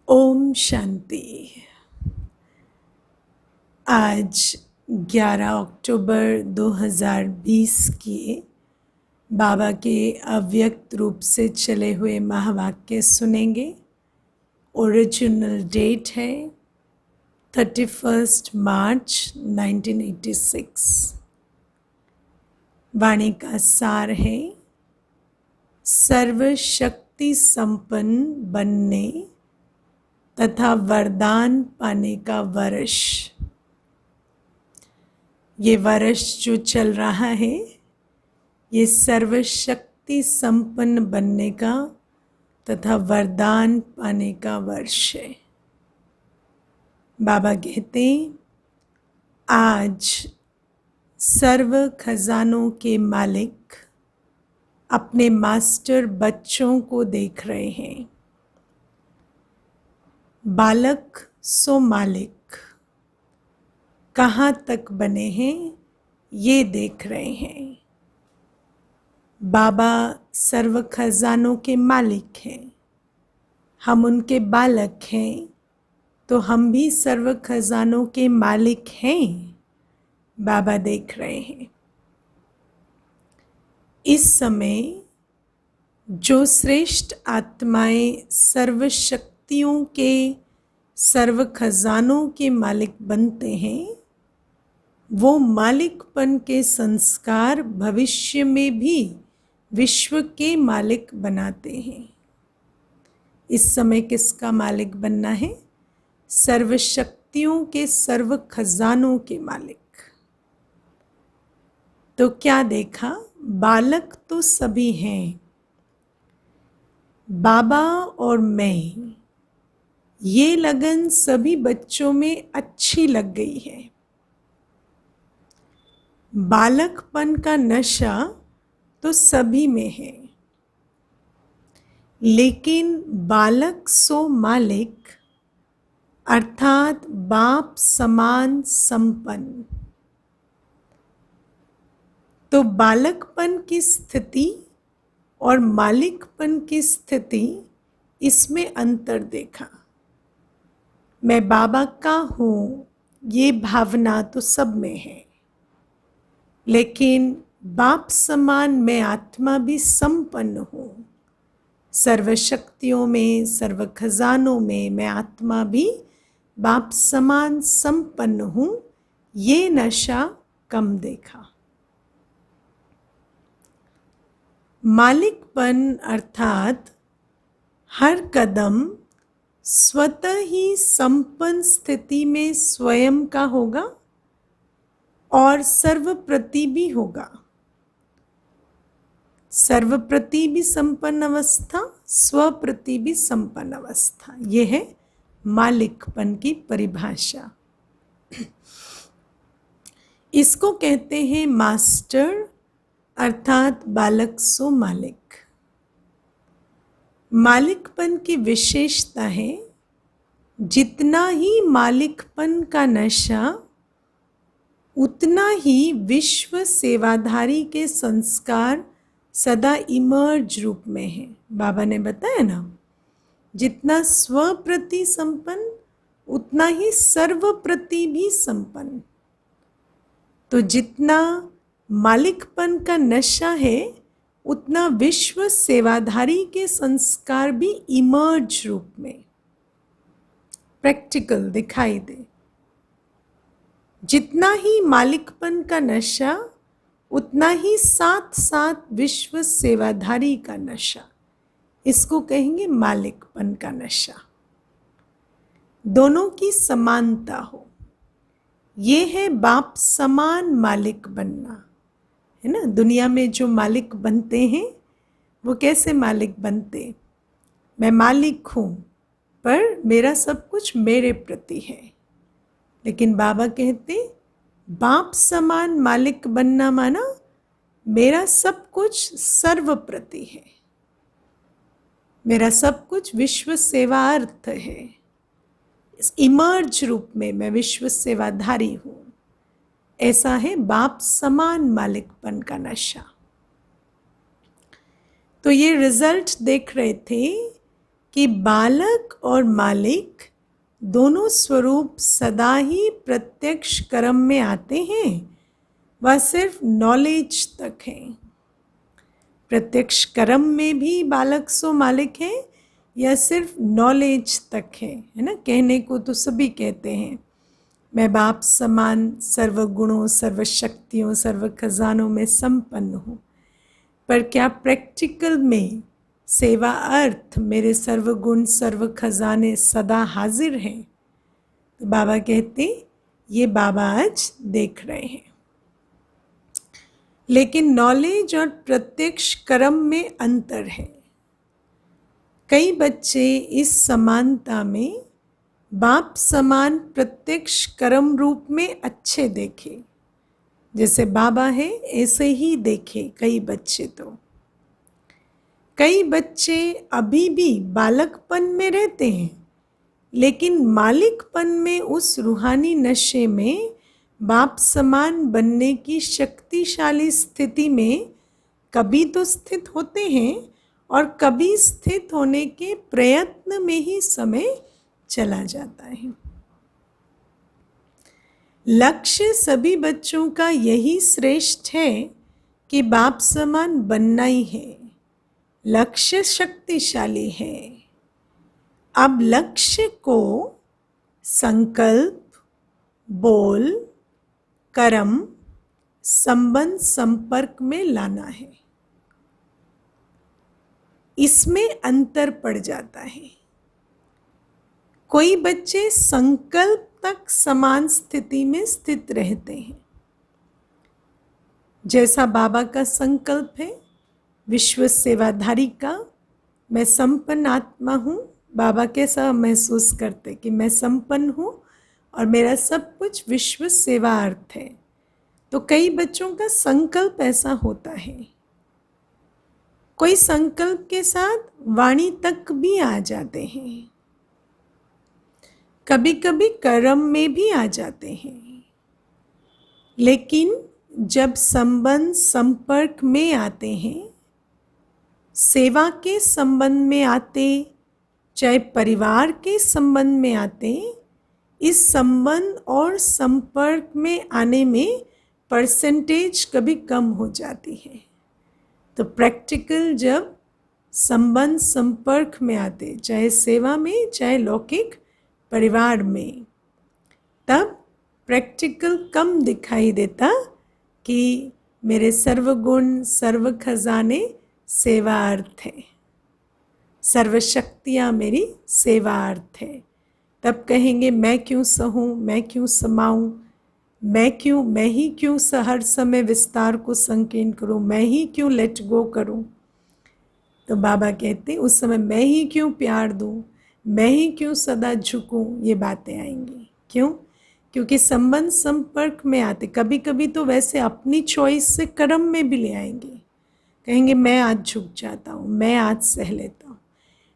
ओम शांति। आज 11 अक्टूबर 2020 की बाबा के अव्यक्त रूप से चले हुए महावाक्य सुनेंगे। ओरिजिनल डेट है 31 मार्च 1986। वाणी का सार है सर्वशक्ति संपन्न बनने तथा वरदान पाने का वर्ष। ये वर्ष जो चल रहा है ये सर्वशक्ति संपन्न बनने का तथा वरदान पाने का वर्ष है। बाबा कहते आज सर्व खजानों के मालिक अपने मास्टर बच्चों को देख रहे हैं। बालक सो मालिक कहाँ तक बने हैं ये देख रहे हैं। बाबा सर्व खजानों के मालिक हैं, हम उनके बालक हैं, तो हम भी सर्व खजानों के मालिक हैं। बाबा देख रहे हैं। इस समय जो श्रेष्ठ आत्माएं सर्व शक्तियों के सर्व खजानों के मालिक बनते हैं, वो मालिकपन के संस्कार भविष्य में भी विश्व के मालिक बनाते हैं। इस समय किसका मालिक बनना है? सर्व शक्तियों के सर्व खजानों के मालिक। तो क्या देखा? बालक तो सभी हैं, बाबा और मैं, ये लगन सभी बच्चों में अच्छी लग गई है। बालकपन का नशा तो सभी में है, लेकिन बालक सो मालिक अर्थात बाप समान संपन्न। तो बालकपन की स्थिति और मालिकपन की स्थिति, इसमें अंतर देखा। मैं बाबा का हूँ ये भावना तो सब में है, लेकिन बाप समान मैं आत्मा भी संपन्न हूँ। सर्व शक्तियों में सर्व खजानों में मैं आत्मा भी बाप समान संपन्न हूँ। ये नशा कम देखा। मालिकपन अर्थात हर कदम स्वतः ही संपन्न स्थिति में स्वयं का होगा और सर्वप्रति भी होगा। सर्वप्रति भी संपन्न अवस्था, स्वप्रति भी संपन्न अवस्था, यह है मालिकपन की परिभाषा। इसको कहते हैं मास्टर अर्थात बालक सो मालिक। मालिकपन की विशेषता है जितना ही मालिकपन का नशा, उतना ही विश्व सेवाधारी के संस्कार सदा इमर्ज रूप में है। बाबा ने बताया ना, जितना स्वप्रति संपन्न उतना ही सर्वप्रति भी संपन्न। तो जितना मालिकपन का नशा है उतना विश्व सेवाधारी के संस्कार भी इमर्ज रूप में प्रैक्टिकल दिखाई दे। जितना ही मालिकपन का नशा उतना ही साथ साथ विश्व सेवाधारी का नशा, इसको कहेंगे मालिकपन का नशा। दोनों की समानता हो, ये है बाप समान मालिक बनना, है ना। दुनिया में जो मालिक बनते हैं वो कैसे मालिक बनते? मैं मालिक हूँ पर मेरा सब कुछ मेरे प्रति है। लेकिन बाबा कहते बाप समान मालिक बनना माना मेरा सब कुछ सर्वप्रति है, मेरा सब कुछ विश्व सेवार्थ है। इस इमर्ज रूप में मैं विश्व सेवाधारी हूँ। ऐसा है बाप समान मालिकपन का नशा। तो ये रिजल्ट देख रहे थे कि बालक और मालिक दोनों स्वरूप सदा ही प्रत्यक्ष कर्म में आते हैं, वह सिर्फ नॉलेज तक है। प्रत्यक्ष कर्म में भी बालक सो मालिक है या सिर्फ नॉलेज तक है ना। कहने को तो सभी कहते हैं मैं बाप समान सर्व गुणों, सर्व शक्तियों, सर्व खजानों में संपन्न हूँ, पर क्या प्रैक्टिकल में सेवा अर्थ मेरे सर्व गुण सर्व खजाने सदा हाजिर हैं? तो बाबा कहते ये बाबा आज देख रहे हैं। लेकिन नॉलेज और प्रत्यक्ष कर्म में अंतर है। कई बच्चे इस समानता में बाप समान प्रत्यक्ष कर्म रूप में अच्छे देखे, जैसे बाबा है ऐसे ही देखे कई बच्चे। तो कई बच्चे अभी भी बालकपन में रहते हैं, लेकिन मालिकपन में उस रूहानी नशे में बाप समान बनने की शक्तिशाली स्थिति में कभी तो स्थित होते हैं और कभी स्थित होने के प्रयत्न में ही समय चला जाता है। लक्ष्य सभी बच्चों का यही श्रेष्ठ है कि बाप समान बनना ही है। लक्ष्य शक्तिशाली है। अब लक्ष्य को संकल्प, बोल, कर्म, संबंध, संपर्क में लाना है। इसमें अंतर पड़ जाता है। कोई बच्चे संकल्प तक समान स्थिति में स्थित रहते हैं, जैसा बाबा का संकल्प है विश्व सेवाधारी का, मैं संपन्न आत्मा हूँ। बाबा कैसा महसूस करते कि मैं संपन्न हूँ और मेरा सब कुछ विश्व सेवार्थ है। तो कई बच्चों का संकल्प ऐसा होता है। कोई संकल्प के साथ वाणी तक भी आ जाते हैं, कभी कभी कर्म में भी आ जाते हैं। लेकिन जब संबंध संपर्क में आते हैं, सेवा के संबंध में आते, चाहे परिवार के संबंध में आते, इस संबंध और संपर्क में आने में परसेंटेज कभी कम हो जाती है। तो प्रैक्टिकल जब संबंध संपर्क में आते, चाहे सेवा में चाहे लौकिक परिवार में, तब प्रैक्टिकल कम दिखाई देता कि मेरे सर्व गुण सर्व खजाने सेवार्थ है, सर्व शक्तियाँ मेरी सेवार्थ है। तब कहेंगे मैं क्यों सहूँ, मैं क्यों समाऊँ, मैं ही क्यों हर समय विस्तार को संकीर्ण करूँ, मैं ही क्यों लेट गो करूँ। तो बाबा कहते उस समय मैं ही क्यों प्यार दूँ, मैं ही क्यों सदा झुकूँ, ये बातें आएंगी। क्यों? क्योंकि संबंध संपर्क में आते, कभी कभी तो वैसे अपनी चॉइस से कर्म में भी ले आएंगे, कहेंगे मैं आज झुक जाता हूँ, मैं आज सह लेता हूँ।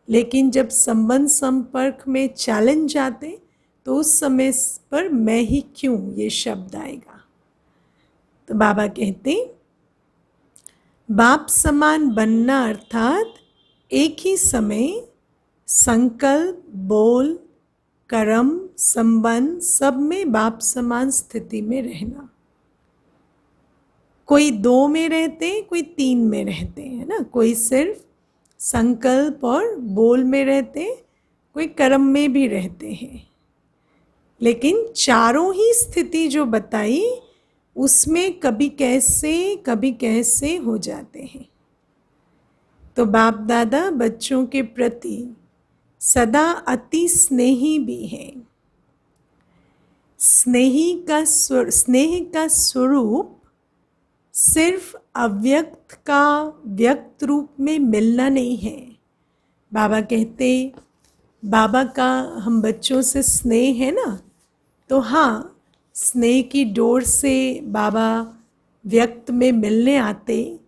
लेकिन जब संबंध संपर्क में चैलेंज आते तो उस समय पर मैं ही क्यों ये शब्द आएगा। तो बाबा कहते बाप समान बनना अर्थात एक ही समय संकल्प, बोल, कर्म, संबंध सब में बाप समान स्थिति में रहना। कोई 2 में रहते, कोई 3 में रहते हैं ना, कोई सिर्फ संकल्प और बोल में रहते, कोई कर्म में भी रहते हैं। लेकिन चारों ही स्थिति जो बताई उसमें कभी कैसे हो जाते हैं। तो बाप दादा बच्चों के प्रति सदा अति स्नेही भी है। स्नेह का स्वरूप सिर्फ अव्यक्त का व्यक्त रूप में मिलना नहीं है। बाबा कहते बाबा का हम बच्चों से स्नेह है ना, तो हाँ स्नेह की डोर से बाबा व्यक्त में मिलने आते,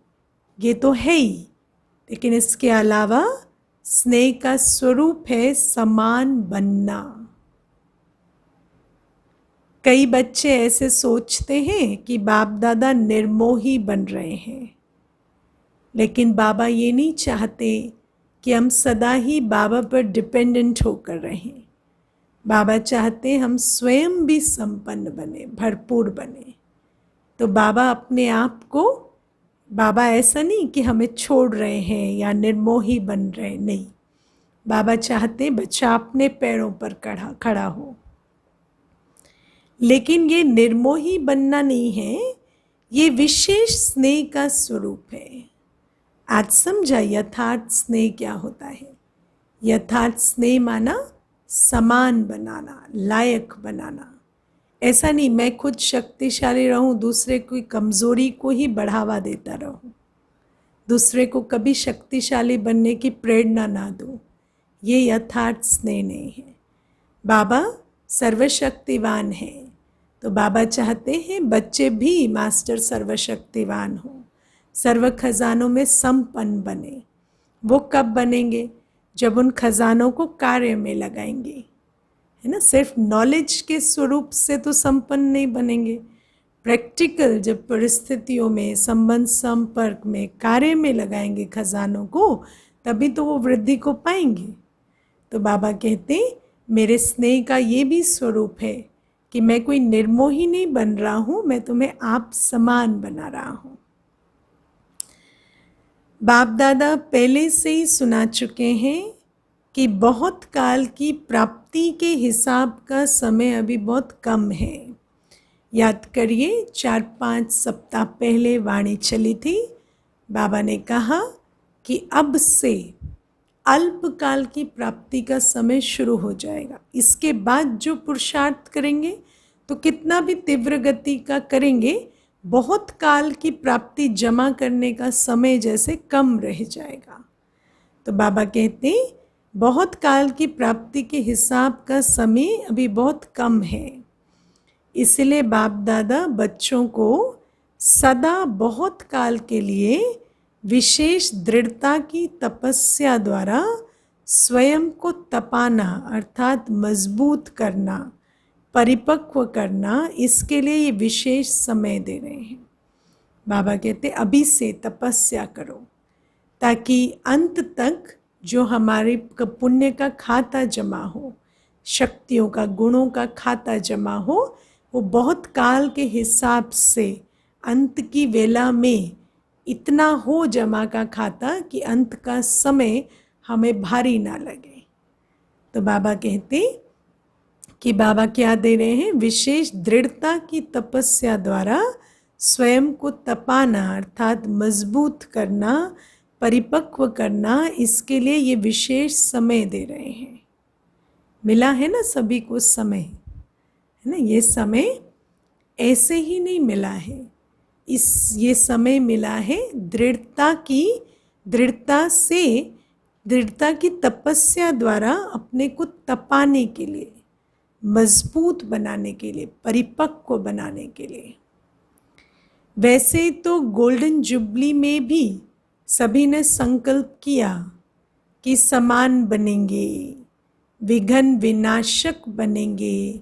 ये तो है ही। लेकिन इसके अलावा स्नेह का स्वरूप है समान बनना। कई बच्चे ऐसे सोचते हैं कि बाप दादा निर्मोही बन रहे हैं, लेकिन बाबा ये नहीं चाहते कि हम सदा ही बाबा पर डिपेंडेंट होकर रहें। बाबा चाहते हैं हम स्वयं भी संपन्न बने, भरपूर बने। तो बाबा अपने आप को, बाबा ऐसा नहीं कि हमें छोड़ रहे हैं या निर्मोही बन रहे हैं, नहीं। बाबा चाहते बच्चा अपने पैरों पर खड़ा हो। लेकिन ये निर्मोही बनना नहीं है, ये विशेष स्नेह का स्वरूप है। आज समझा यथार्थ स्नेह क्या होता है। यथार्थ स्नेह माना समान बनाना, लायक बनाना। ऐसा नहीं मैं खुद शक्तिशाली रहूं, दूसरे की कमजोरी को ही बढ़ावा देता रहूं, दूसरे को कभी शक्तिशाली बनने की प्रेरणा ना दूं। ये यथार्थ स्नेह नहीं है। बाबा सर्वशक्तिवान है, तो बाबा चाहते हैं बच्चे भी मास्टर सर्वशक्तिवान हो, सर्व खजानों में संपन्न बने। वो कब बनेंगे? जब उन खजानों को कार्य में लगाएंगे, है ना। सिर्फ नॉलेज के स्वरूप से तो संपन्न नहीं बनेंगे। प्रैक्टिकल जब परिस्थितियों में, संबंध संपर्क में, कार्य में लगाएंगे खजानों को, तभी तो वो वृद्धि को पाएंगे। तो बाबा कहते मेरे स्नेह का ये भी स्वरूप है कि मैं कोई निर्मोही नहीं बन रहा हूँ, मैं तुम्हें आप समान बना रहा हूँ। बाप दादा पहले से ही सुना चुके हैं कि बहुत काल की प्राप्ति के हिसाब का समय अभी बहुत कम है। याद करिए 4-5 सप्ताह पहले वाणी चली थी। बाबा ने कहा कि अब से अल्पकाल की प्राप्ति का समय शुरू हो जाएगा। इसके बाद जो पुरुषार्थ करेंगे तो कितना भी तीव्र गति का करेंगे, बहुत काल की प्राप्ति जमा करने का समय जैसे कम रह जाएगा। तो बाबा कहते हैं बहुत काल की प्राप्ति के हिसाब का समय अभी बहुत कम है। इसलिए बाप दादा बच्चों को सदा बहुत काल के लिए विशेष दृढ़ता की तपस्या द्वारा स्वयं को तपाना, अर्थात मजबूत करना, परिपक्व करना, इसके लिए ये विशेष समय दे रहे हैं। बाबा कहते अभी से तपस्या करो, ताकि अंत तक जो हमारे पुण्य का खाता जमा हो, शक्तियों का, गुणों का खाता जमा हो, वो बहुत काल के हिसाब से अंत की वेला में इतना हो जमा का खाता कि अंत का समय हमें भारी ना लगे। तो बाबा कहते कि बाबा क्या दे रहे हैं? विशेष दृढ़ता की तपस्या द्वारा स्वयं को तपाना, अर्थात मजबूत करना, परिपक्व करना, इसके लिए ये विशेष समय दे रहे हैं। मिला है ना सभी को समय, है ना। ये समय ऐसे ही नहीं मिला है, ये समय मिला है दृढ़ता की तपस्या द्वारा अपने को तपाने के लिए, मजबूत बनाने के लिए, परिपक्व बनाने के लिए। वैसे तो गोल्डन जुबली में भी सभी ने संकल्प किया कि समान बनेंगे, विघ्न विनाशक बनेंगे,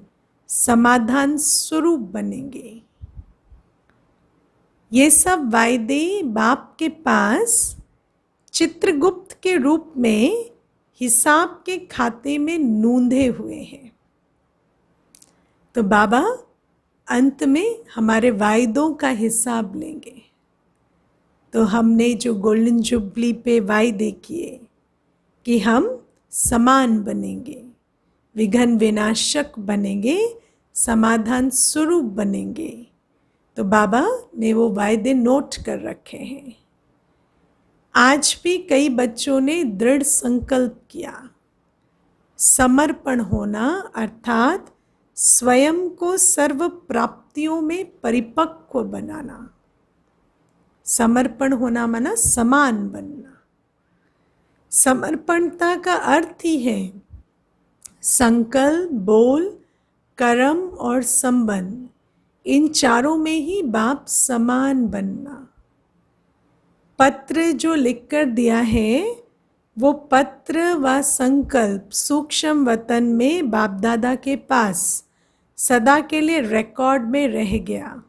समाधान स्वरूप बनेंगे। ये सब वायदे बाप के पास चित्रगुप्त के रूप में हिसाब के खाते में नूंधे हुए हैं। तो बाबा अंत में हमारे वायदों का हिसाब लेंगे। तो हमने जो गोल्डन जुबली पे वायदे किए कि हम समान बनेंगे, विघ्न विनाशक बनेंगे, समाधान स्वरूप बनेंगे, तो बाबा ने वो वायदे नोट कर रखे हैं। आज भी कई बच्चों ने दृढ़ संकल्प किया, समर्पण होना, अर्थात स्वयं को सर्व प्राप्तियों में परिपक्व बनाना। समर्पण होना माना समान बनना। समर्पणता का अर्थ ही है संकल्प, बोल, कर्म और संबंध, इन चारों में ही बाप समान बनना। पत्र जो लिखकर दिया है वो पत्र व संकल्प सूक्ष्म वतन में बाप दादा के पास सदा के लिए रिकॉर्ड में रह गया।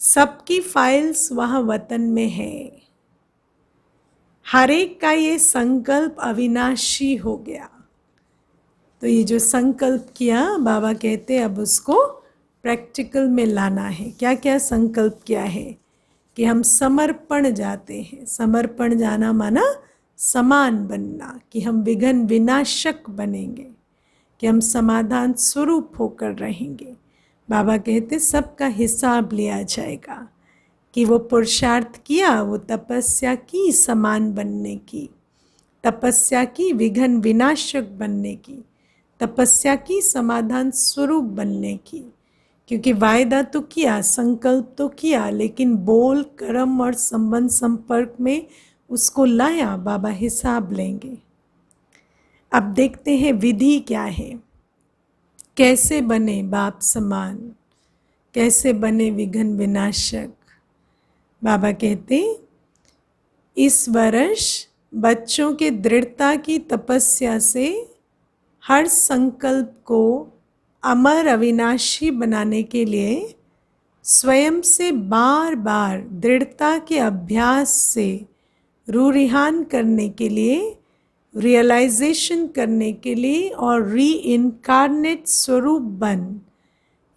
सबकी फाइल्स वहाँ वतन में है। हर एक का ये संकल्प अविनाशी हो गया। तो ये जो संकल्प किया, बाबा कहते अब उसको प्रैक्टिकल में लाना है। क्या क्या संकल्प किया है कि हम समर्पण जाते हैं। समर्पण जाना माना समान बनना, कि हम विघ्न विनाशक बनेंगे, कि हम समाधान स्वरूप होकर रहेंगे। बाबा कहते सबका हिसाब लिया जाएगा कि वो पुरुषार्थ किया, वो तपस्या की समान बनने की, तपस्या की विघ्न विनाशक बनने की, तपस्या की समाधान स्वरूप बनने की। क्योंकि वायदा तो किया, संकल्प तो किया, लेकिन बोल कर्म और संबंध संपर्क में उसको लाया। बाबा हिसाब लेंगे। अब देखते हैं विधि क्या है, कैसे बने बाप समान, कैसे बने विघ्न विनाशक। बाबा कहते इस वर्ष बच्चों के दृढ़ता की तपस्या से हर संकल्प को अमर अविनाशी बनाने के लिए स्वयं से बार बार दृढ़ता के अभ्यास से रूरिहान करने के लिए, रियलाइजेशन करने के लिए और री इनकारनेट स्वरूप बन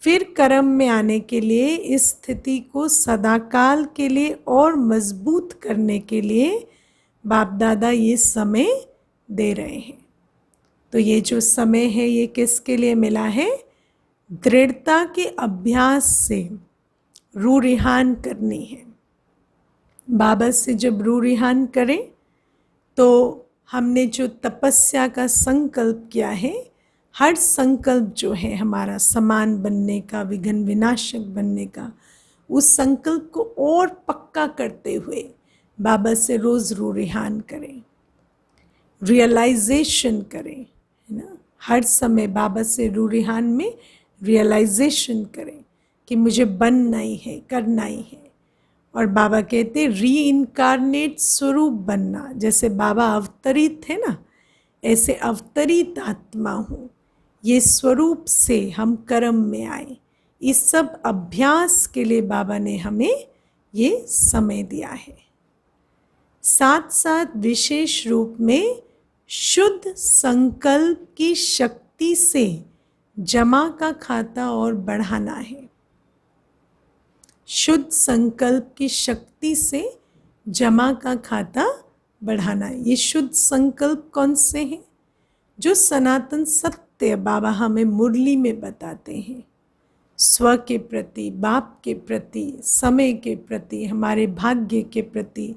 फिर कर्म में आने के लिए, इस स्थिति को सदाकाल के लिए और मजबूत करने के लिए बाप दादा ये समय दे रहे हैं। तो ये जो समय है ये किसके लिए मिला है? दृढ़ता के अभ्यास से रूरिहान करनी है। बाबा से जब रूरिहान करें तो हमने जो तपस्या का संकल्प किया है, हर संकल्प जो है हमारा समान बनने का, विघ्न विनाशक बनने का, उस संकल्प को और पक्का करते हुए बाबा से रोज रूरिहान करें, रियलाइजेशन करें, है ना। हर समय बाबा से रूरिहान में रियलाइजेशन करें कि मुझे बनना ही है, करना ही है। और बाबा कहते री इनकारनेट स्वरूप बनना। जैसे बाबा अवतरित है ना, ऐसे अवतरित आत्मा हूँ, ये स्वरूप से हम कर्म में आए। इस सब अभ्यास के लिए बाबा ने हमें ये समय दिया है। साथ साथ विशेष रूप में शुद्ध संकल्प की शक्ति से जमा का खाता और बढ़ाना है। शुद्ध संकल्प की शक्ति से जमा का खाता बढ़ाना है। ये शुद्ध संकल्प कौन से हैं? जो सनातन सत्य बाबा हमें मुरली में बताते हैं। स्व के प्रति, बाप के प्रति, समय के प्रति, हमारे भाग्य के प्रति,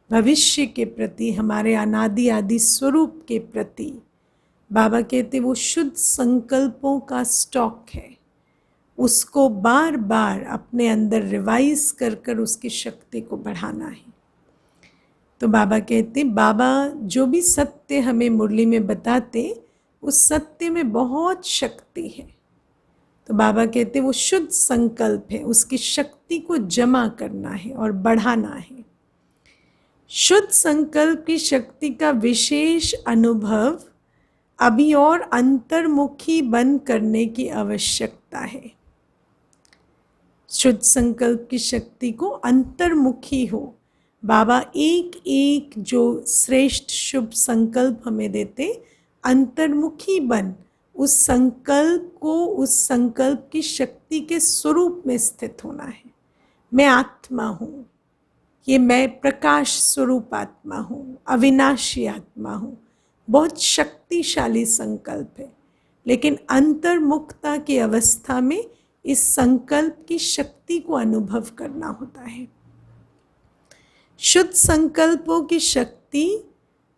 भविष्य के प्रति, हमारे अनादि आदि स्वरूप के प्रति। बाबा कहते वो शुद्ध संकल्पों का स्टॉक है। उसको बार बार अपने अंदर रिवाइज कर कर उसकी शक्ति को बढ़ाना है। तो बाबा कहते बाबा जो भी सत्य हमें मुरली में बताते, उस सत्य में बहुत शक्ति है। तो बाबा कहते वो शुद्ध संकल्प है, उसकी शक्ति को जमा करना है और बढ़ाना है। शुद्ध संकल्प की शक्ति का विशेष अनुभव अभी और अंतर्मुखी बन करने की आवश्यकता है। शुद्ध संकल्प की शक्ति को अंतर्मुखी हो। बाबा एक एक जो श्रेष्ठ शुभ संकल्प हमें देते, अंतर्मुखी बन उस संकल्प को, उस संकल्प की शक्ति के स्वरूप में स्थित होना है। मैं आत्मा हूँ, ये मैं प्रकाश स्वरूप आत्मा हूँ, अविनाशी आत्मा हूँ। बहुत शक्तिशाली संकल्प है, लेकिन अंतर्मुखता की अवस्था में इस संकल्प की शक्ति को अनुभव करना होता है। शुद्ध संकल्पों की शक्ति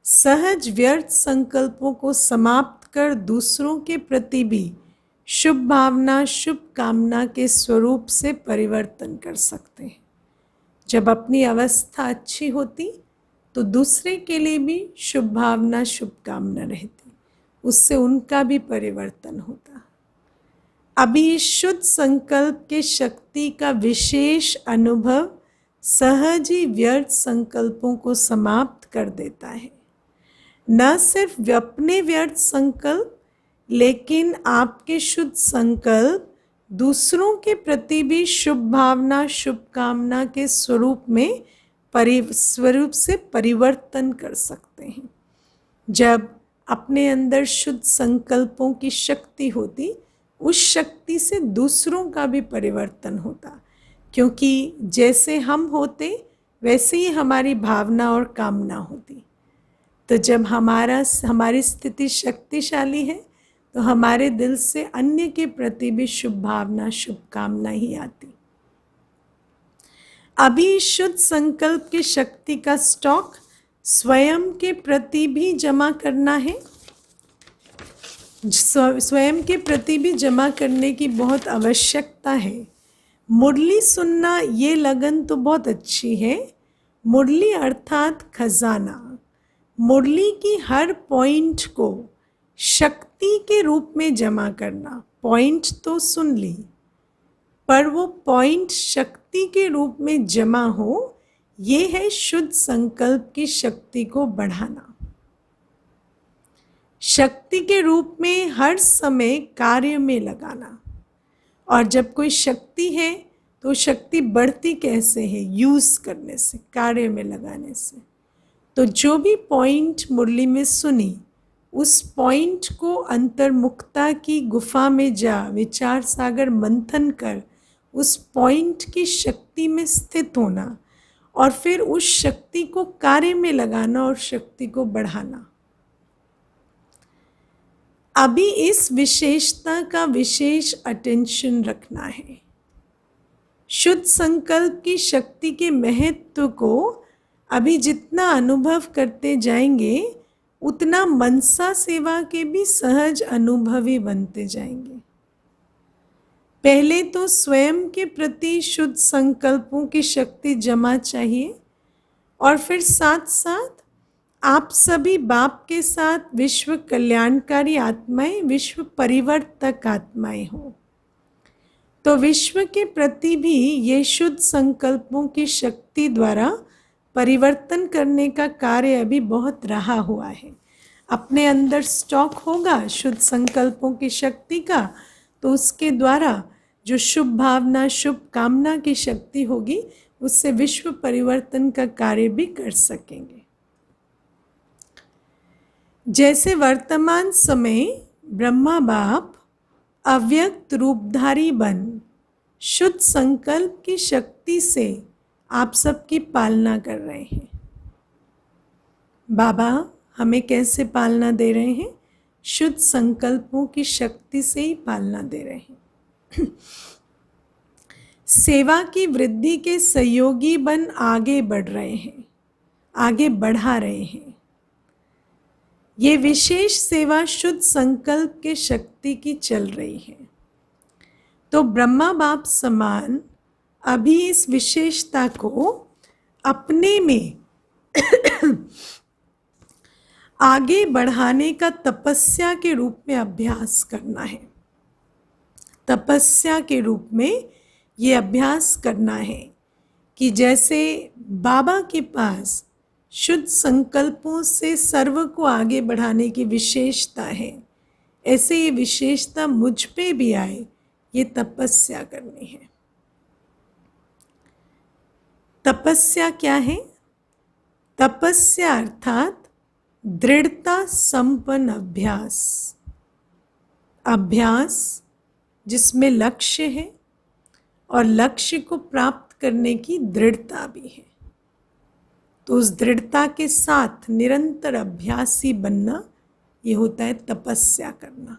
सहज व्यर्थ संकल्पों को समाप्त कर दूसरों के प्रति भी शुभ भावना, शुभ कामना के स्वरूप से परिवर्तन कर सकते हैं। जब अपनी अवस्था अच्छी होती तो दूसरे के लिए भी शुभ भावना, शुभ कामना रहती, उससे उनका भी परिवर्तन होता। अभी इस शुद्ध संकल्प के शक्ति का विशेष अनुभव सहज ही व्यर्थ संकल्पों को समाप्त कर देता है। न सिर्फ अपने व्यर्थ संकल्प, लेकिन आपके शुद्ध संकल्प दूसरों के प्रति भी शुभ भावना, शुभ कामना के स्वरूप में स्वरूप से परिवर्तन कर सकते हैं। जब अपने अंदर शुद्ध संकल्पों की शक्ति होती, उस शक्ति से दूसरों का भी परिवर्तन होता, क्योंकि जैसे हम होते वैसे ही हमारी भावना और कामना होती। तो जब हमारी स्थिति शक्तिशाली है तो हमारे दिल से अन्य के प्रति भी शुभ भावना, शुभ कामना ही आती। अभी शुद्ध संकल्प की शक्ति का स्टॉक स्वयं के प्रति भी जमा करना है। स्वयं के प्रति भी जमा करने की बहुत आवश्यकता है। मुरली सुनना ये लगन तो बहुत अच्छी है। मुरली अर्थात खजाना। मुरली की हर पॉइंट को शक्ति के रूप में जमा करना। पॉइंट तो सुन ली, पर वो पॉइंट शक्ति के रूप में जमा हो, ये है शुद्ध संकल्प की शक्ति को बढ़ाना। शक्ति के रूप में हर समय कार्य में लगाना। और जब कोई शक्ति है तो शक्ति बढ़ती कैसे है? यूज़ करने से, कार्य में लगाने से। तो जो भी पॉइंट मुरली में सुनी, उस पॉइंट को अंतर्मुखता की गुफा में जा विचार सागर मंथन कर उस पॉइंट की शक्ति में स्थित होना और फिर उस शक्ति को कार्य में लगाना और शक्ति को बढ़ाना। अभी इस विशेषता का विशेष अटेंशन रखना है। शुद्ध संकल्प की शक्ति के महत्व को अभी जितना अनुभव करते जाएंगे, उतना मनसा सेवा के भी सहज अनुभवी बनते जाएंगे। पहले तो स्वयं के प्रति शुद्ध संकल्पों की शक्ति जमा चाहिए और फिर साथ साथ आप सभी बाप के साथ विश्व कल्याणकारी आत्माएं, विश्व परिवर्तक आत्माएं हो। तो विश्व के प्रति भी ये शुद्ध संकल्पों की शक्ति द्वारा परिवर्तन करने का कार्य अभी बहुत रहा हुआ है। अपने अंदर स्टॉक होगा शुद्ध संकल्पों की शक्ति का, तो उसके द्वारा जो शुभ भावना, शुभ कामना की शक्ति होगी, उससे विश्व परिवर्तन का कार्य भी कर सकेंगे। जैसे वर्तमान समय ब्रह्मा बाप अव्यक्त रूपधारी बन शुद्ध संकल्प की शक्ति से आप सबकी पालना कर रहे हैं। बाबा हमें कैसे पालना दे रहे हैं? शुद्ध संकल्पों की शक्ति से ही पालना दे रहे हैं। सेवा की वृद्धि के सहयोगी बन आगे बढ़ रहे हैं, आगे बढ़ा रहे हैं। ये विशेष सेवा शुद्ध संकल्प के शक्ति की चल रही है। तो ब्रह्मा बाप समान अभी इस विशेषता को अपने में आगे बढ़ाने का तपस्या के रूप में अभ्यास करना है। तपस्या के रूप में ये अभ्यास करना है कि जैसे बाबा के पास शुद्ध संकल्पों से सर्व को आगे बढ़ाने की विशेषता है, ऐसे ये विशेषता मुझ पे भी आए, ये तपस्या करनी है। तपस्या क्या है? तपस्या अर्थात दृढ़ता संपन्न अभ्यास। अभ्यास जिसमें लक्ष्य है और लक्ष्य को प्राप्त करने की दृढ़ता भी है। तो उस दृढ़ता के साथ निरंतर अभ्यासी बनना, ये होता है तपस्या करना।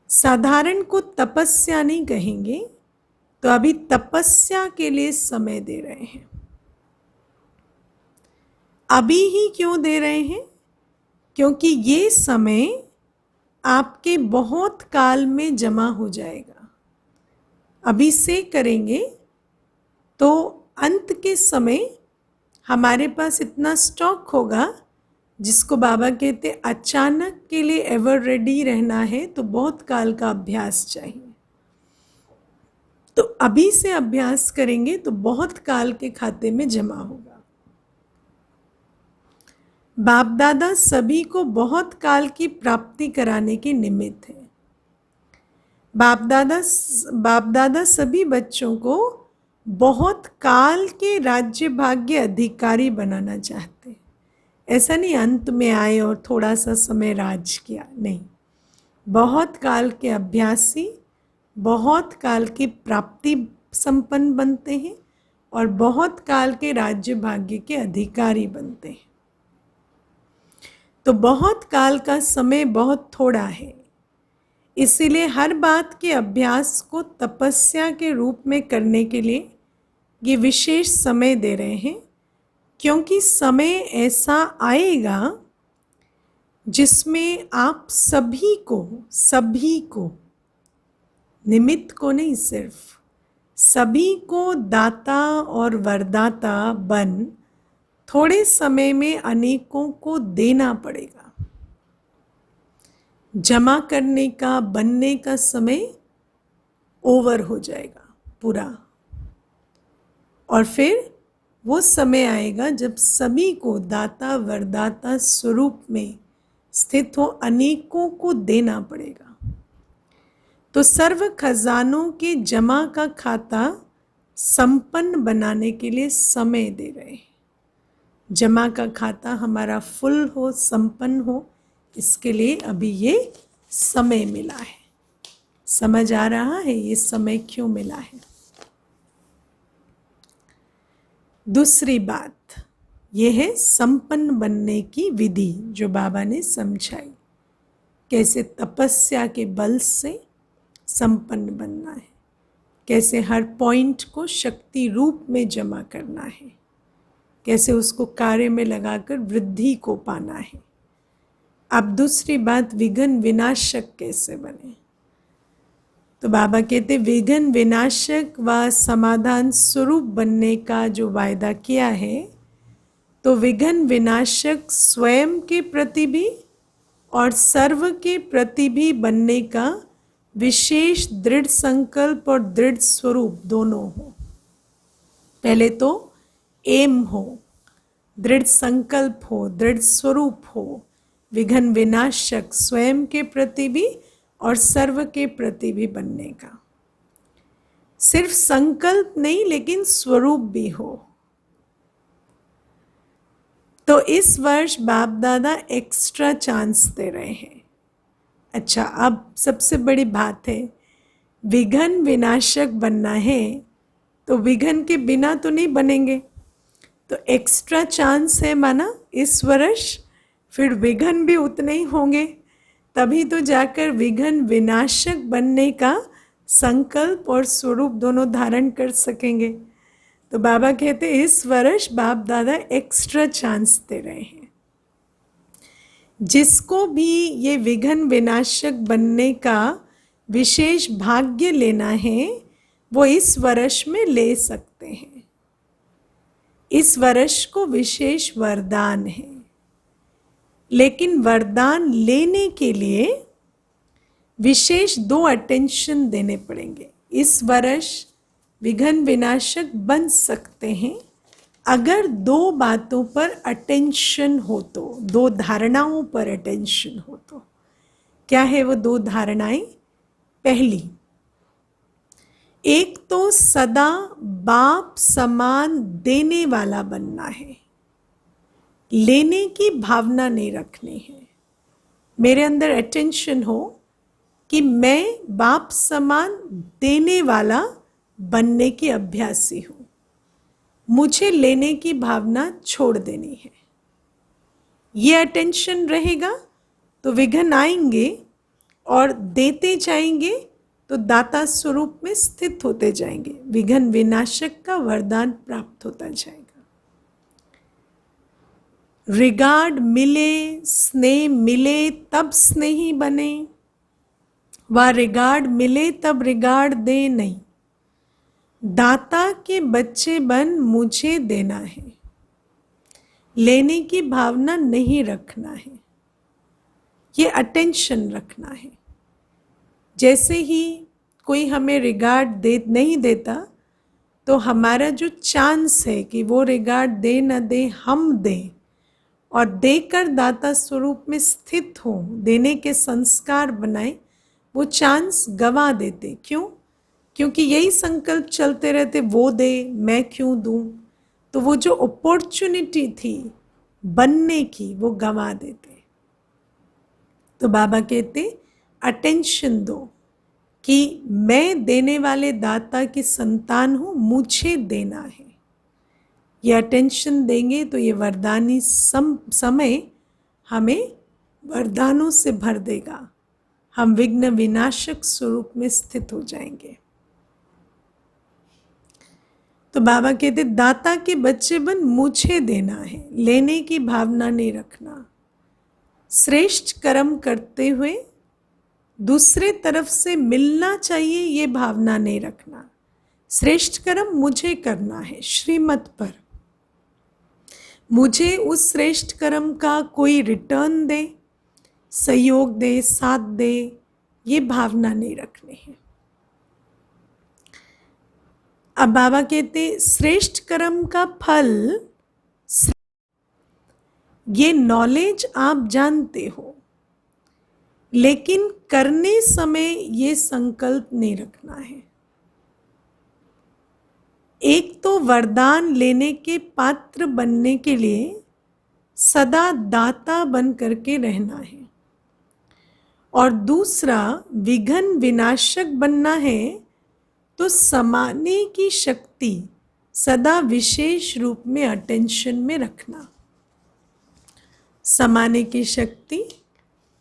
साधारण को तपस्या नहीं कहेंगे, तो अभी तपस्या के लिए समय दे रहे हैं। अभी ही क्यों दे रहे हैं? क्योंकि ये समय आपके बहुत काल में जमा हो जाएगा। अभी से करेंगे तो अंत के समय हमारे पास इतना स्टॉक होगा, जिसको बाबा कहते अचानक के लिए एवर रेडी रहना है, तो बहुत काल का अभ्यास चाहिए। तो अभी से अभ्यास करेंगे तो बहुत काल के खाते में जमा होगा। बाप दादा सभी को बहुत काल की प्राप्ति कराने के निमित्त है। बाप दादा सभी बच्चों को बहुत काल के राज्य भाग्य अधिकारी बनाना चाहते हैं। ऐसा नहीं अंत में आए और थोड़ा सा समय राज किया, नहीं, बहुत काल के अभ्यासी, बहुत काल की प्राप्ति संपन्न बनते हैं और बहुत काल के राज्य भाग्य के अधिकारी बनते हैं। तो बहुत काल का समय बहुत थोड़ा है, इसीलिए हर बात के अभ्यास को तपस्या के रूप में करने के लिए ये विशेष समय दे रहे हैं, क्योंकि समय ऐसा आएगा जिसमें आप सभी को निमित्त को नहीं, सिर्फ सभी को दाता और वरदाता बन थोड़े समय में अनेकों को देना पड़ेगा। जमा करने का, बनने का समय ओवर हो जाएगा पूरा, और फिर वो समय आएगा जब सभी को दाता वरदाता स्वरूप में स्थित हो अनेकों को देना पड़ेगा। तो सर्व खजानों के जमा का खाता संपन्न बनाने के लिए समय दे रहे हैं। जमा का खाता हमारा फुल हो, संपन्न हो, इसके लिए अभी ये समय मिला है। समझ आ रहा है ये समय क्यों मिला है? दूसरी बात ये है संपन्न बनने की विधि जो बाबा ने समझाई, कैसे तपस्या के बल से संपन्न बनना है, कैसे हर पॉइंट को शक्ति रूप में जमा करना है, कैसे उसको कार्य में लगाकर वृद्धि को पाना है। अब दूसरी बात, विघ्न विनाशक कैसे बने। तो बाबा कहते विघ्न विनाशक व समाधान स्वरूप बनने का जो वायदा किया है, तो विघ्न विनाशक स्वयं के प्रति भी और सर्व के प्रति भी बनने का विशेष दृढ़ संकल्प और दृढ़ स्वरूप दोनों हो। पहले तो एम हो, दृढ़ संकल्प हो, दृढ़ स्वरूप हो, विघ्न विनाशक स्वयं के प्रति भी और सर्व के प्रति भी बनने का। सिर्फ संकल्प नहीं लेकिन स्वरूप भी हो। तो इस वर्ष बाप दादा एक्स्ट्रा चांस दे रहे हैं। अच्छा, अब सबसे बड़ी बात है, विघ्न विनाशक बनना है तो विघ्न के बिना तो नहीं बनेंगे, तो एक्स्ट्रा चांस है माना इस वर्ष फिर विघ्न भी उतने ही होंगे, तभी तो जाकर विघ्न विनाशक बनने का संकल्प और स्वरूप दोनों धारण कर सकेंगे। तो बाबा कहते इस वर्ष बाप दादा एक्स्ट्रा चांस दे रहे हैं। जिसको भी ये विघ्न विनाशक बनने का विशेष भाग्य लेना है वो इस वर्ष में ले सकते हैं। इस वर्ष को विशेष वरदान है, लेकिन वरदान लेने के लिए विशेष 2 अटेंशन देने पड़ेंगे। इस वर्ष विघ्न विनाशक बन सकते हैं अगर 2 बातों पर अटेंशन हो तो, 2 धारणाओं पर अटेंशन हो तो। क्या है वो 2 धारणाएं? पहली, एक तो सदा बाप समान देने वाला बनना है, लेने की भावना नहीं रखनी है। मेरे अंदर अटेंशन हो कि मैं बाप समान देने वाला बनने की अभ्यासी हूँ, मुझे लेने की भावना छोड़ देनी है। ये अटेंशन रहेगा तो विघ्न आएंगे और देते जाएंगे तो दाता स्वरूप में स्थित होते जाएंगे, विघ्न विनाशक का वरदान प्राप्त होता जाएगा। रिगार्ड मिले, स्नेह मिले तब स्नेही बने, व रिगार्ड मिले तब रिगार्ड दे नहीं। दाता के बच्चे बन मुझे देना है, लेने की भावना नहीं रखना है, ये अटेंशन रखना है। जैसे ही कोई हमें रिगार्ड नहीं देता तो हमारा जो चांस है कि वो रिगार्ड दे न दे, हम दें और देकर दाता स्वरूप में स्थित हो, देने के संस्कार बनाए, वो चांस गवा देते। क्यों? क्योंकि यही संकल्प चलते रहते, वो दे मैं क्यों दूं, तो वो जो अपॉर्चुनिटी थी बनने की वो गंवा देते। तो बाबा कहते अटेंशन दो कि मैं देने वाले दाता की संतान हूं, मुझे देना है। ये अटेंशन देंगे तो ये वरदानी समय हमें वरदानों से भर देगा, हम विघ्न विनाशक स्वरूप में स्थित हो जाएंगे। तो बाबा कहते दाता के बच्चे बन, मुझे देना है, लेने की भावना नहीं रखना। श्रेष्ठ कर्म करते हुए दूसरे तरफ से मिलना चाहिए ये भावना नहीं रखना। श्रेष्ठ कर्म मुझे करना है श्रीमत पर, मुझे उस श्रेष्ठ कर्म का कोई रिटर्न दे, सहयोग दे, साथ दे, ये भावना नहीं रखनी है। अब बाबा कहते श्रेष्ठ कर्म का फल, ये नॉलेज आप जानते हो, लेकिन करने समय ये संकल्प नहीं रखना है। एक तो वरदान लेने के पात्र बनने के लिए सदा दाता बन करके रहना है, और दूसरा विघ्न विनाशक बनना है तो समाने की शक्ति सदा विशेष रूप में अटेंशन में रखना। समाने की शक्ति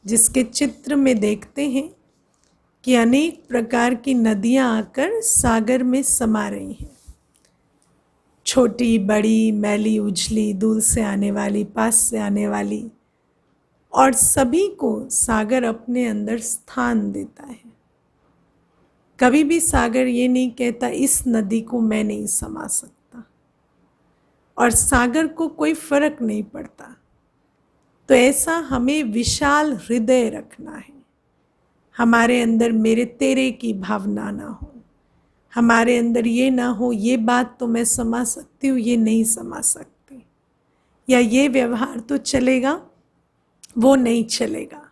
जिसके चित्र में देखते हैं कि अनेक प्रकार की नदियां आकर सागर में समा रही हैं, छोटी बड़ी, मैली उजली, दूर से आने वाली, पास से आने वाली, और सभी को सागर अपने अंदर स्थान देता है। कभी भी सागर ये नहीं कहता इस नदी को मैं नहीं समा सकता, और सागर को कोई फर्क नहीं पड़ता। तो ऐसा हमें विशाल हृदय रखना है, हमारे अंदर मेरे तेरे की भावना ना हो, हमारे अंदर ये ना हो ये बात तो मैं समा सकती हूँ, ये नहीं समा सकती, या ये व्यवहार तो चलेगा वो नहीं चलेगा।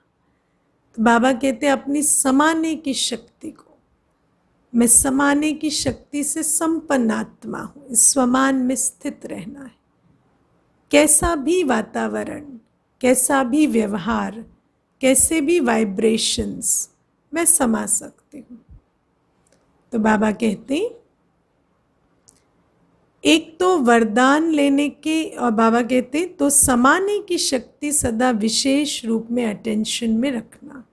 तो बाबा कहते अपनी समाने की शक्ति को, मैं समाने की शक्ति से संपन्न आत्मा हूँ, इस स्वमान में स्थित रहना है। कैसा भी वातावरण, कैसा भी व्यवहार, कैसे भी वाइब्रेशंस मैं समा सकती हूँ। तो बाबा कहते एक तो वरदान लेने के, और बाबा कहते तो समाने की शक्ति सदा विशेष रूप में अटेंशन में रखना।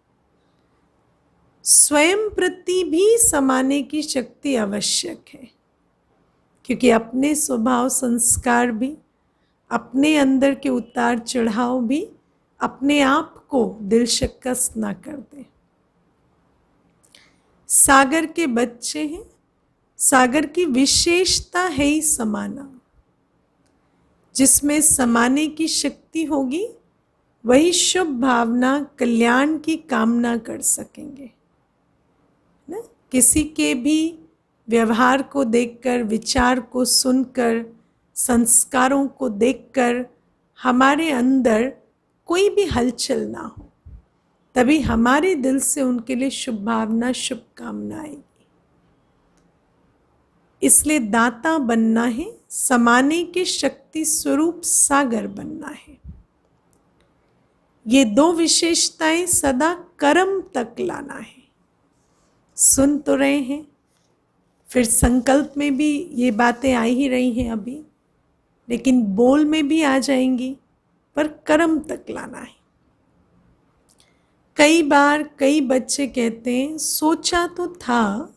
स्वयं प्रति भी समाने की शक्ति आवश्यक है, क्योंकि अपने स्वभाव संस्कार भी, अपने अंदर के उतार चढ़ाव भी अपने आप को दिल शिकस्त ना कर दे। सागर के बच्चे हैं, सागर की विशेषता है ही समाना। जिसमें समाने की शक्ति होगी वही शुभ भावना, कल्याण की कामना कर सकेंगे ना। किसी के भी व्यवहार को देखकर, विचार को सुनकर, संस्कारों को देखकर हमारे अंदर कोई भी हलचल ना हो, तभी हमारे दिल से उनके लिए शुभ भावना, शुभकामना आएगी। इसलिए दाता बनना है, समाने के शक्ति स्वरूप सागर बनना है। ये दो विशेषताएं सदा कर्म तक लाना है। सुन तो रहे हैं, फिर संकल्प में भी ये बातें आ ही रही हैं अभी, लेकिन बोल में भी आ जाएंगी, पर कर्म तक लाना है। कई बार कई बच्चे कहते हैं सोचा तो था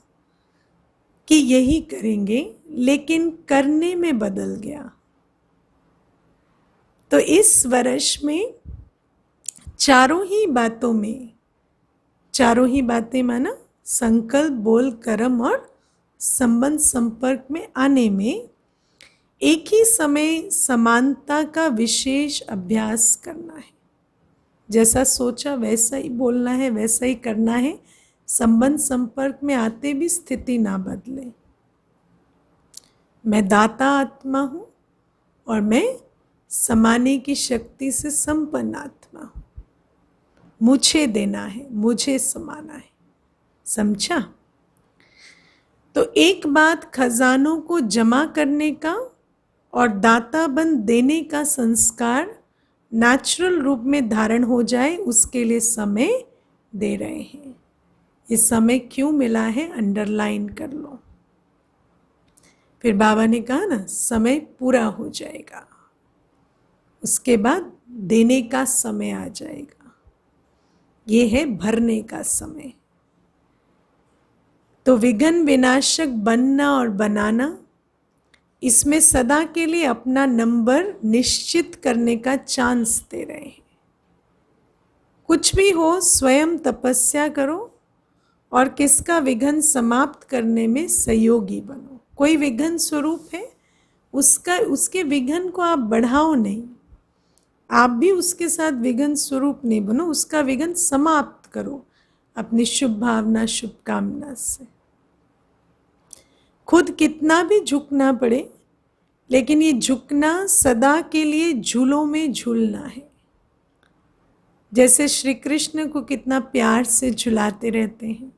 कि यही करेंगे, लेकिन करने में बदल गया। तो इस वर्ष में चारों ही बातों में, चारों ही बातें माना संकल्प, बोल, कर्म और संबंध संपर्क में आने में एक ही समय समानता का विशेष अभ्यास करना है। जैसा सोचा वैसा ही बोलना है, वैसा ही करना है। संबंध संपर्क में आते भी स्थिति ना बदले। मैं दाता आत्मा हूँ और मैं समाने की शक्ति से संपन्न आत्मा हूँ। मुझे देना है, मुझे समाना है। समझा? तो एक बात खजानों को जमा करने का और दाता बन देने का संस्कार नेचुरल रूप में धारण हो जाए, उसके लिए समय दे रहे हैं। ये समय क्यों मिला है अंडरलाइन कर लो। फिर बाबा ने कहा ना, समय पूरा हो जाएगा, उसके बाद देने का समय आ जाएगा। ये है भरने का समय। तो विघ्न विनाशक बनना और बनाना, इसमें सदा के लिए अपना नंबर निश्चित करने का चांस दे रहे हैं। कुछ भी हो, स्वयं तपस्या करो और किसका विघ्न समाप्त करने में सहयोगी बनो। कोई विघ्न स्वरूप है, उसके विघ्न को आप बढ़ाओ नहीं, आप भी उसके साथ विघ्न स्वरूप नहीं बनो, उसका विघ्न समाप्त करो अपनी शुभ भावना शुभकामना से। खुद कितना भी झुकना पड़े, लेकिन ये झुकना सदा के लिए झूलों में झूलना है। जैसे श्री कृष्ण को कितना प्यार से झुलाते रहते हैं,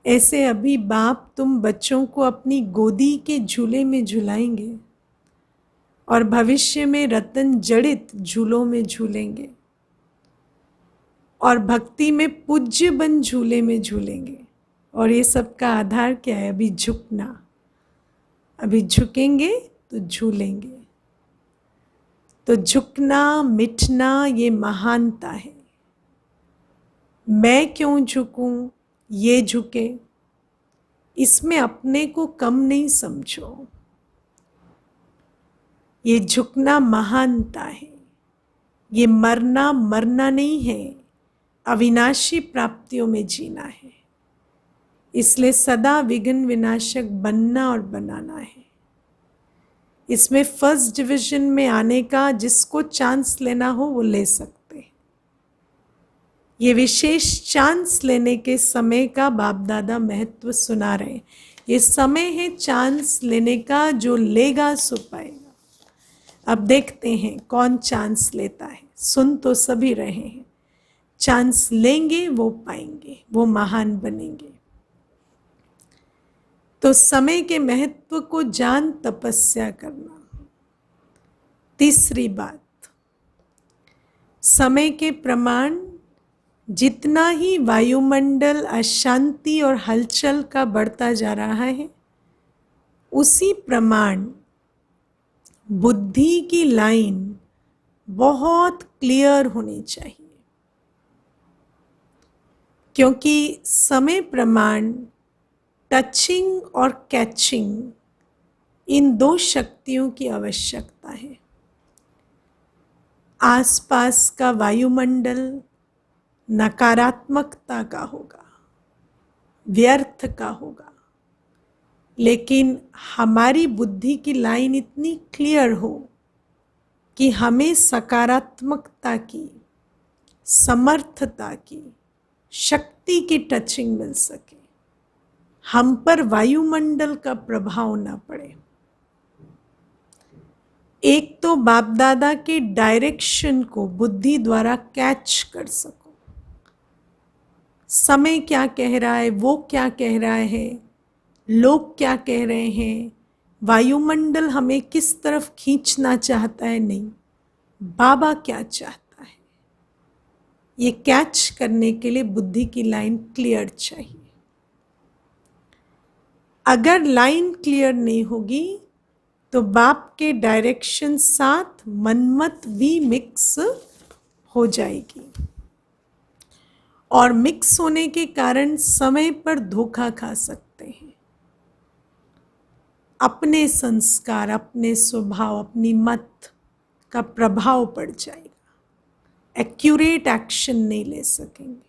ऐसे अभी बाप तुम बच्चों को अपनी गोदी के झूले में झुलाएंगे और भविष्य में रतन जड़ित झूलों में झूलेंगे और भक्ति में पूज्य बन झूले में झूलेंगे। और ये सब का आधार क्या है? अभी झुकना। अभी झुकेंगे तो झूलेंगे। तो झुकना मिटना ये महानता है। मैं क्यों झुकूं, ये झुके, इसमें अपने को कम नहीं समझो। ये झुकना महानता है। ये मरना मरना नहीं है, अविनाशी प्राप्तियों में जीना है। इसलिए सदा विघ्न विनाशक बनना और बनाना है। इसमें फर्स्ट डिवीजन में आने का जिसको चांस लेना हो वो ले सकते हैं। ये विशेष चांस लेने के समय का बाप दादा महत्व सुना रहे हैं। ये समय है चांस लेने का, जो लेगा सो पाएगा। अब देखते हैं कौन चांस लेता है। सुन तो सभी रहे हैं, चांस लेंगे वो पाएंगे, वो महान बनेंगे। तो समय के महत्व को जान तपस्या करना। तीसरी बात, समय के प्रमाण जितना ही वायुमंडल अशांति और हलचल का बढ़ता जा रहा है, उसी प्रमाण बुद्धि की लाइन बहुत क्लियर होनी चाहिए। क्योंकि समय प्रमाण टचिंग और कैचिंग, इन दो शक्तियों की आवश्यकता है। आसपास का वायुमंडल नकारात्मकता का होगा, व्यर्थ का होगा, लेकिन हमारी बुद्धि की लाइन इतनी क्लियर हो कि हमें सकारात्मकता की, समर्थता की, शक्ति की टचिंग मिल सके, हम पर वायुमंडल का प्रभाव ना पड़े। एक तो बाप दादा के डायरेक्शन को बुद्धि द्वारा कैच कर सको। समय क्या कह रहा है, वो क्या कह रहा है, लोग क्या कह रहे हैं, वायुमंडल हमें किस तरफ खींचना चाहता है, नहीं, बाबा क्या चाहता है, ये कैच करने के लिए बुद्धि की लाइन क्लियर चाहिए। अगर लाइन क्लियर नहीं होगी तो बाप के डायरेक्शन साथ मनमत भी मिक्स हो जाएगी, और मिक्स होने के कारण समय पर धोखा खा सकते हैं। अपने संस्कार, अपने स्वभाव, अपनी मत का प्रभाव पड़ जाएगा। एक्यूरेट एक्शन नहीं ले सकेंगे।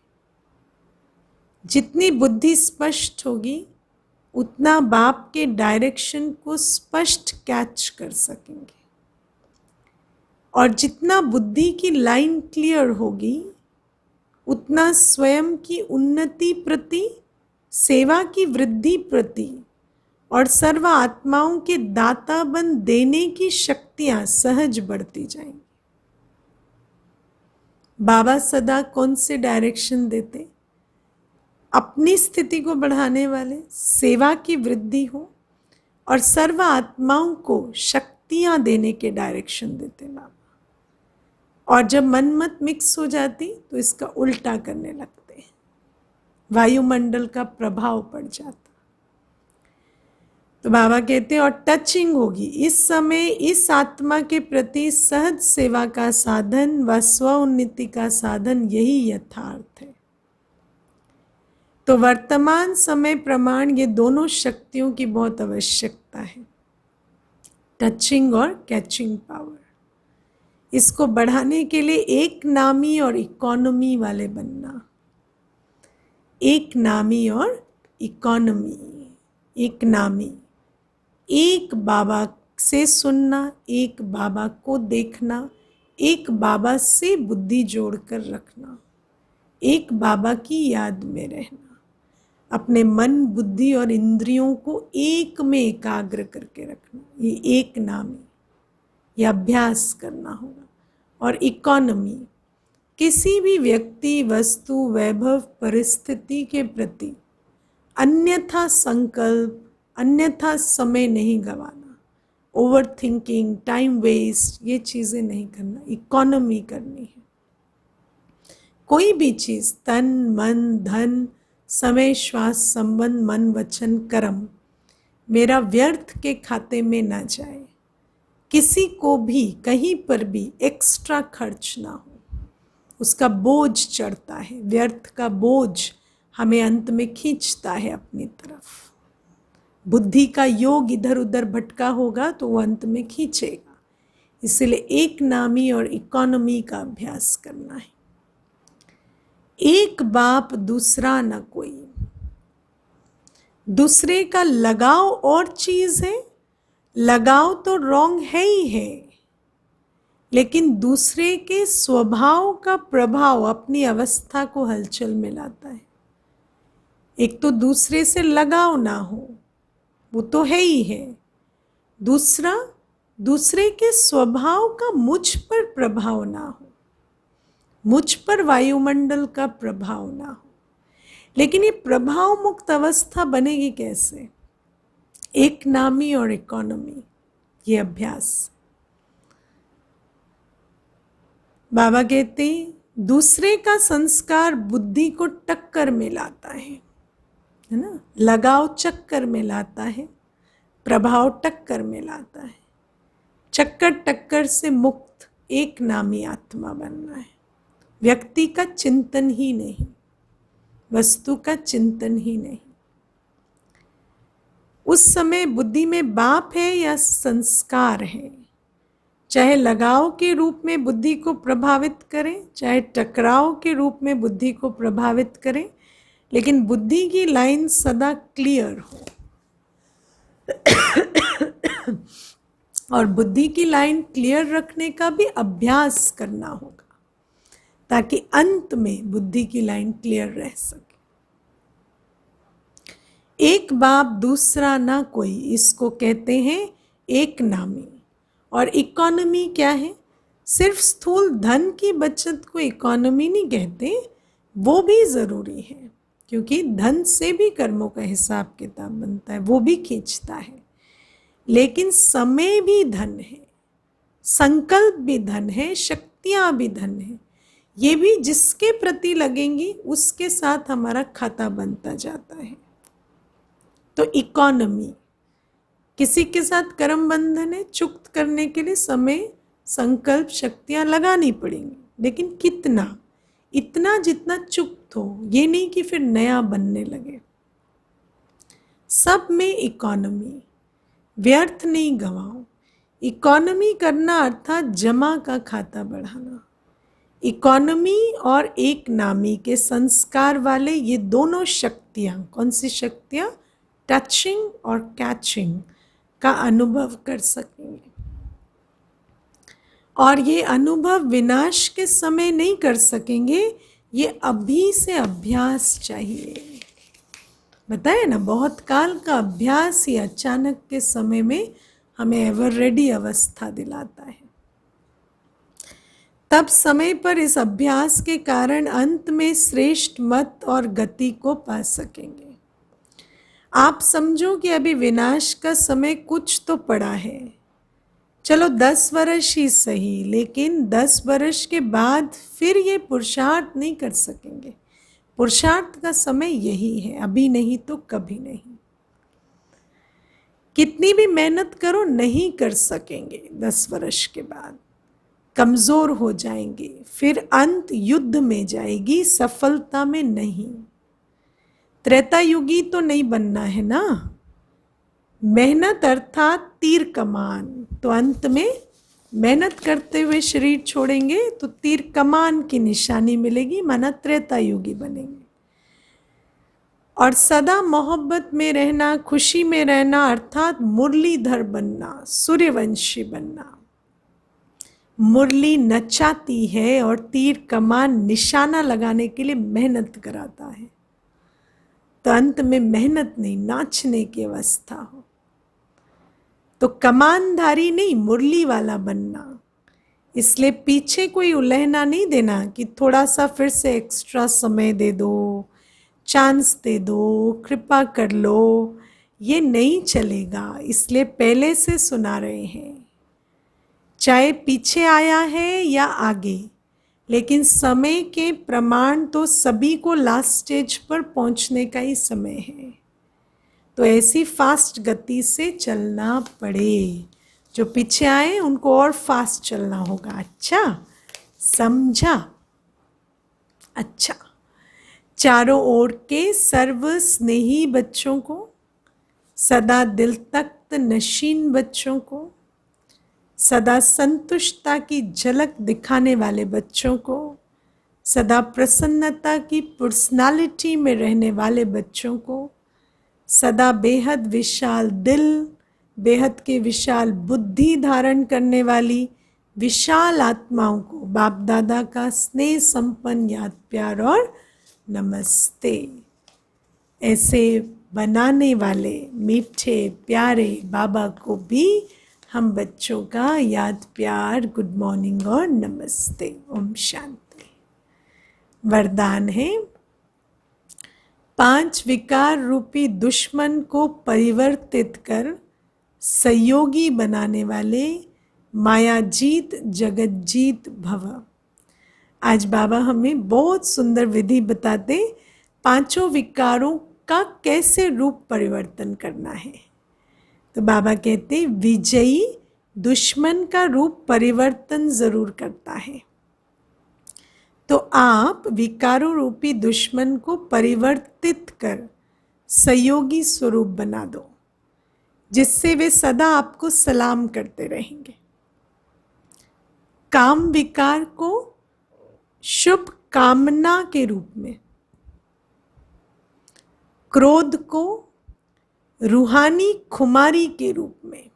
जितनी बुद्धि स्पष्ट होगी, उतना बाप के डायरेक्शन को स्पष्ट कैच कर सकेंगे। और जितना बुद्धि की लाइन क्लियर होगी, उतना स्वयं की उन्नति प्रति, सेवा की वृद्धि प्रति और सर्व आत्माओं के दाता बन देने की शक्तियां सहज बढ़ती जाएंगी। बाबा सदा कौन से डायरेक्शन देते? अपनी स्थिति को बढ़ाने वाले, सेवा की वृद्धि हो और सर्व आत्माओं को शक्तियां देने के डायरेक्शन देते बाबा। और जब मन मत मिक्स हो जाती तो इसका उल्टा करने लगते हैं, वायुमंडल का प्रभाव पड़ जाता। तो बाबा कहते हैं और टचिंग होगी। इस समय इस आत्मा के प्रति सहज सेवा का साधन व स्व उन्नति का साधन यही यथार्थ है। तो वर्तमान समय प्रमाण ये दोनों शक्तियों की बहुत आवश्यकता है, टचिंग और कैचिंग पावर। इसको बढ़ाने के लिए एक नामी और इकोनॉमी वाले बनना, एक नामी और इकोनॉमी। एक नामी, एक बाबा से सुनना, एक बाबा को देखना, एक बाबा से बुद्धि जोड़कर रखना, एक बाबा की याद में रहना, अपने मन बुद्धि और इंद्रियों को एक में एकाग्र करके रखना। ये एक नामी, यह अभ्यास करना होगा। और इकोनॉमी, किसी भी व्यक्ति, वस्तु, वैभव, परिस्थिति के प्रति अन्यथा संकल्प, अन्यथा समय नहीं गंवाना, ओवर थिंकिंग, टाइम वेस्ट, ये चीज़ें नहीं करना, इकोनॉमी करनी है। कोई भी चीज़, तन मन धन समय श्वास संबंध मन वचन कर्म मेरा व्यर्थ के खाते में ना जाए, किसी को भी कहीं पर भी एक्स्ट्रा खर्च ना हो, उसका बोझ चढ़ता है, व्यर्थ का बोझ हमें अंत में खींचता है अपनी तरफ। बुद्धि का योग इधर उधर भटका होगा तो वो अंत में खींचेगा। इसलिए एक नामी और इकोनॉमी का अभ्यास करना है। एक बाप दूसरा न कोई। दूसरे का लगाव और चीज है, लगाव तो रॉन्ग है ही है, लेकिन दूसरे के स्वभाव का प्रभाव अपनी अवस्था को हलचल में लाता है। एक तो दूसरे से लगाव ना हो, वो तो है ही है। दूसरा, दूसरे के स्वभाव का मुझ पर प्रभाव ना हो, मुझ पर वायुमंडल का प्रभाव ना हो। लेकिन ये प्रभाव मुक्त अवस्था बनेगी कैसे? एक नामी और इकोनॉमी, ये अभ्यास। बाबा कहते दूसरे का संस्कार बुद्धि को टक्कर में लाता है ना, लगाव चक्कर में लाता है, प्रभाव टक्कर में लाता है। चक्कर टक्कर से मुक्त एक नामी आत्मा बनना है। व्यक्ति का चिंतन ही नहीं, वस्तु का चिंतन ही नहीं। उस समय बुद्धि में बाप है या संस्कार है, चाहे लगाव के रूप में बुद्धि को प्रभावित करें, चाहे टकराव के रूप में बुद्धि को प्रभावित करें, लेकिन बुद्धि की लाइन सदा क्लियर हो। और बुद्धि की लाइन क्लियर रखने का भी अभ्यास करना होगा ताकि अंत में बुद्धि की लाइन क्लियर रह सके। एक बाप दूसरा ना कोई, इसको कहते हैं एक नामी। और इकोनॉमी क्या है? सिर्फ स्थूल धन की बचत को इकोनॉमी नहीं कहते, वो भी ज़रूरी है, क्योंकि धन से भी कर्मों का हिसाब किताब बनता है, वो भी खींचता है। लेकिन समय भी धन है, संकल्प भी धन है, शक्तियाँ भी धन है। ये भी जिसके प्रति लगेंगी उसके साथ हमारा खाता बनता जाता है। तो इकोनॉमी, किसी के साथ कर्म बंधन है, चुक्त करने के लिए समय संकल्प शक्तियाँ लगानी पड़ेंगी, लेकिन कितना? इतना जितना चुक्त हो, ये नहीं कि फिर नया बनने लगे। सब में इकोनॉमी, व्यर्थ नहीं गंवाओ। इकोनॉमी करना अर्थात जमा का खाता बढ़ाना। इकोनॉमी और एक नामी के संस्कार वाले ये दोनों शक्तियाँ, कौन सी शक्तियाँ? टचिंग और कैचिंग का अनुभव कर सकेंगे। और ये अनुभव विनाश के समय नहीं कर सकेंगे, ये अभी से अभ्यास चाहिए। बताया ना, बहुत काल का अभ्यास ही अचानक के समय में हमें एवर रेडी अवस्था दिलाता है। तब समय पर इस अभ्यास के कारण अंत में श्रेष्ठ मत और गति को पा सकेंगे। आप समझो कि अभी विनाश का समय कुछ तो पड़ा है, चलो 10 वर्ष ही सही, लेकिन 10 वर्ष के बाद फिर ये पुरुषार्थ नहीं कर सकेंगे। पुरुषार्थ का समय यही है, अभी नहीं तो कभी नहीं। कितनी भी मेहनत करो नहीं कर सकेंगे, 10 वर्ष के बाद कमजोर हो जाएंगे, फिर अंत युद्ध में जाएगी, सफलता में नहीं। त्रेता युगी तो नहीं बनना है ना, मेहनत अर्थात तीर कमान। तो अंत में मेहनत करते हुए शरीर छोड़ेंगे तो तीर कमान की निशानी मिलेगी, माना त्रेता युगी बनेंगे। और सदा मोहब्बत में रहना, खुशी में रहना अर्थात मुरलीधर बनना, सूर्यवंशी बनना। मुरली नचाती है और तीर कमान निशाना लगाने के लिए मेहनत कराता है। तो अंत में मेहनत नहीं, नाचने की अवस्था हो। तो कमानधारी नहीं, मुरली वाला बनना। इसलिए पीछे कोई उलहना नहीं देना कि थोड़ा सा फिर से एक्स्ट्रा समय दे दो, चांस दे दो, कृपा कर लो, ये नहीं चलेगा। इसलिए पहले से सुना रहे हैं, चाहे पीछे आया है या आगे, लेकिन समय के प्रमाण तो सभी को लास्ट स्टेज पर पहुंचने का ही समय है। तो ऐसी फास्ट गति से चलना पड़े, जो पीछे आए उनको और फास्ट चलना होगा। अच्छा समझा? अच्छा, चारों ओर के सर्व स्नेही बच्चों को, सदा दिल तख्त नशीन बच्चों को, सदा संतुष्टता की झलक दिखाने वाले बच्चों को, सदा प्रसन्नता की पर्सनालिटी में रहने वाले बच्चों को, सदा बेहद विशाल दिल, बेहद के विशाल बुद्धि धारण करने वाली विशाल आत्माओं को बाप दादा का स्नेह संपन्न याद प्यार और नमस्ते। ऐसे बनाने वाले मीठे प्यारे बाबा को भी हम बच्चों का याद प्यार, गुड मॉर्निंग और नमस्ते। ओम शांति। वरदान है, 5 विकार रूपी दुश्मन को परिवर्तित कर सहयोगी बनाने वाले मायाजीत जगतजीत भव। आज बाबा हमें बहुत सुंदर विधि बताते 5 विकारों का कैसे रूप परिवर्तन करना है। तो बाबा कहते विजयी दुश्मन का रूप परिवर्तन जरूर करता है। तो आप विकारों रूपी दुश्मन को परिवर्तित कर सहयोगी स्वरूप बना दो, जिससे वे सदा आपको सलाम करते रहेंगे। काम विकार को शुभ कामना के रूप में, क्रोध को रूहानी खुमारी के रूप में,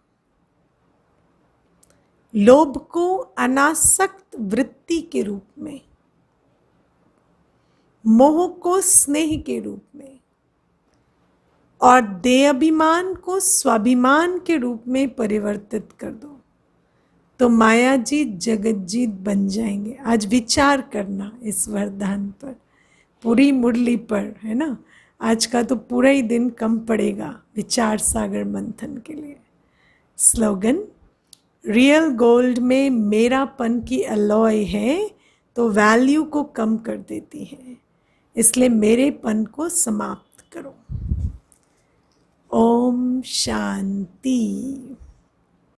लोभ को अनासक्त वृत्ति के रूप में, मोह को स्नेह के रूप में और देहाभिमान को स्वाभिमान के रूप में परिवर्तित कर दो, तो मायाजीत जगतजीत बन जाएंगे। आज विचार करना इस वरदान पर, पूरी मुरली पर, है ना। आज का तो पूरा ही दिन कम पड़ेगा विचार सागर मंथन के लिए। स्लोगन, रियल गोल्ड में मेरापन की अलॉय है तो वैल्यू को कम कर देती है, इसलिए मेरेपन को समाप्त करो। ओम शांति।